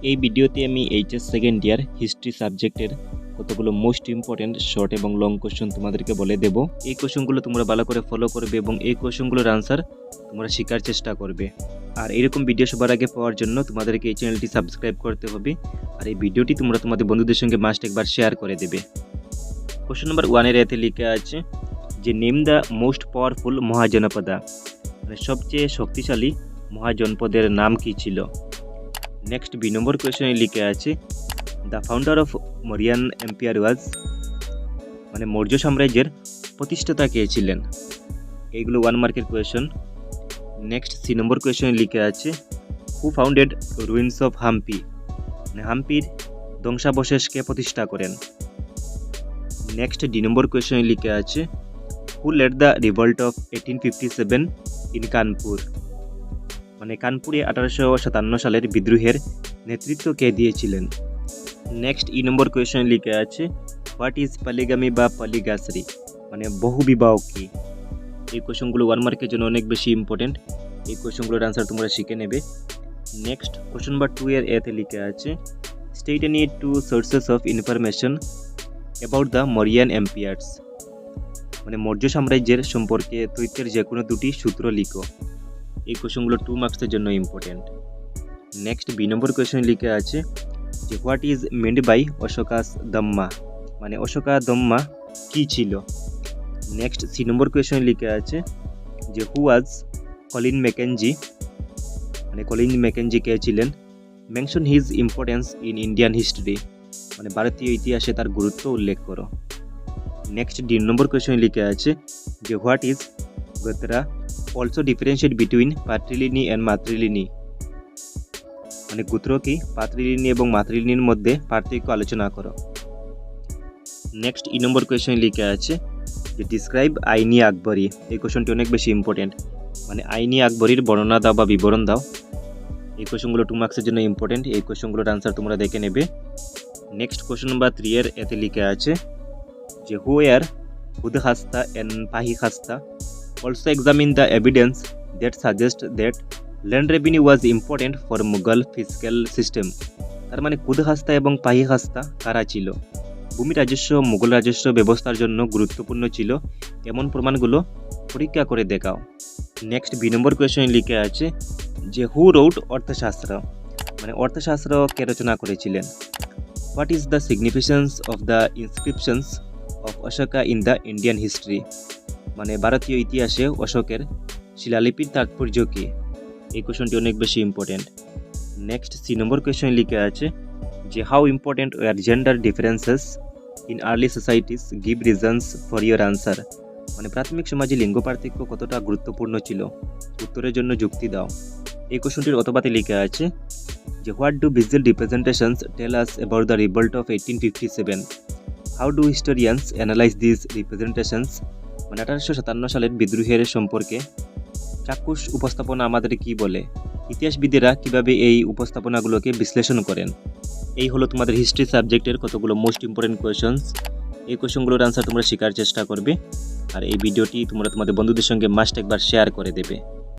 এই ভিডিওতে আমি এইচএস সেকেন্ড ইয়ার হিস্ট্রি সাবজেক্টের কতগুলো মোস্ট ইম্পর্টেন্ট শর্ট এবং লং কোশ্চেন তোমাদেরকে বলে দেব। এই কোশ্চেনগুলো তোমরা ভালো করে ফলো করবে এবং এই কোশ্চেনগুলোর আনসার তোমরা শেখার চেষ্টা করবে। আর এরকম ভিডিও সবার আগে পাওয়ার জন্য তোমাদেরকে এই চ্যানেলটি সাবস্ক্রাইব করতে হবে। আর এই ভিডিওটি তোমরা তোমাদের বন্ধুদের সঙ্গে মাস্ট একবার শেয়ার করে দেবে। কোশ্চেন নাম্বার 1-এর এতে লেখা আছে যে name the most powerful Mahajanapada, মানে সবচেয়ে শক্তিশালী মহাজনপদের নাম কি ছিল। নেক্সট বি নম্বর কোয়েশনে লিখে আছে the founder of Mauryan empire was, মানে মৌর্য সাম্রাজ্যের প্রতিষ্ঠাতা কে ছিলেন। এইগুলো 1 মার্কের কোয়েশন। নেক্সট সি নম্বর কোয়েশনে লিখে আছে who founded ruins of Hampi, মানে হাম্পির ধ্বংসাবশেষ কে প্রতিষ্ঠা করেন। নেক্সট ডি নম্বর কোয়েশনে লিখে আছে who led the revolt of 1857 in Kanpur, মানে কানপুরে 1857 সালের বিদ্রোহের নেতৃত্ব কে দিয়েছিলেন। নেক্সট ই নম্বর কোয়েশনে লিখে আছে হোয়াট ইজ পলিগামি বা পলিগাসরি, মানে বহুবিবাহ কি। এই কোয়েশনগুলো 1 মার্কের জন্য অনেক বেশি ইম্পর্টেন্ট। এই কোয়েশনগুলোর আনসার তোমরা শিখে নেবে। নেক্সট কোয়েশন নাম্বার 2-এর এতে লিখে আছে state any 2 sources of information about the Mauryan empires, মানে মৌর্য সাম্রাজ্যের সম্পর্কে তথ্যের যে কোনো 2টি সূত্র লিখো। এই কোয়েশনগুলো 2 মার্কসের জন্য important. Next B number question লিখে আছে যে what is meant by Ashoka's dhamma, মানে অশোকা দম্মা কি ছিল। নেক্সট সি নম্বর কোয়েশন লিখে আছে যে হু ওয়াজ কলিন ম্যাকেঞ্জি, মানে কলিন ম্যাকেঞ্জি কে ছিলেন। Mention his importance in Indian history, মানে ভারতীয় ইতিহাসে তার গুরুত্ব উল্লেখ করো। নেক্সট ডি নম্বর কোয়েশন লিখে আছে যে what is gotra, also differentiate between patrilineal and matrilineal, মানে গোত্র কি, পাতৃলিনি এবং মাতৃলিনির মধ্যে পার্থক্য আলোচনা করো। নেক্সট ই নম্বর কোয়েশন লিখে আছে যে ডিসক্রাইব আইনি আকবরী। এই কোয়েশনটি অনেক বেশি ইম্পর্টেন্ট, মানে আইনি আকবরীর বর্ণনা দাও বা বিবরণ দাও। এই কোয়েশনগুলো 2 মার্কসের জন্য ইম্পর্টেন্ট। এই কোয়েশনগুলোর আনসার তোমরা দেখে নেবে। নেক্সট কোয়েশন নাম্বার 3-এর এতে লিখে আছে যে হু এর হুদ খাস্তা এন্ড পাহি খাস্তা also examine the evidence that suggest that land revenue was important for Mughal fiscal system. তার মানে কুদ খাস্তা এবং পাহি খাস্তা কারা ছিল, ভূমি রাজস্ব মুঘল রাজস্ব ব্যবস্থার জন্য গুরুত্বপূর্ণ ছিল এমন প্রমাণগুলো পরীক্ষা করে দেখাও। নেক্সট বি নম্বর কোয়েশনে লিখে আছে যে হু রোড অর্থশাস্ত্র, মানে অর্থশাস্ত্র কে রচনা করেছিলেন। What is the significance of the inscriptions of Ashoka in the Indian history, মানে ভারতীয় ইতিহাসে অশোকের শিলালিপির তাৎপর্য কী। এই কোয়েশনটি অনেক বেশি ইম্পর্টেন্ট। নেক্সট সি নম্বর কোয়েশনে লিখে আছে যে how important were gender differences in early societies, give reasons for your answer, মানে প্রাথমিক সমাজে লিঙ্গ পার্থক্য কতটা গুরুত্বপূর্ণ ছিল, উত্তরের জন্য যুক্তি দাও। এই কোয়েশনটির অথবাতে লিখে আছে যে what do visual representations tell us about the revolt of 1857, how do historians analyse this representations, মানে 1857 সালের বিদ্রোহের সম্পর্কে চাক্ষুষ উপস্থাপনা আমাদের কি বলে, ইতিহাসবিদেরা কিভাবে এই উপস্থাপনাগুলোকে বিশ্লেষণ করেন। এই হলো তোমাদের হিস্ট্রি সাবজেক্টের কতগুলো মোস্ট ইম্পর্টেন্ট কোয়েশনস। এই কোয়েশনগুলোর আনসার তোমরা শেখার চেষ্টা করবে। আর এই ভিডিওটি তোমরা তোমাদের বন্ধুদের সঙ্গে মাস্ট একবার শেয়ার করে দেবে।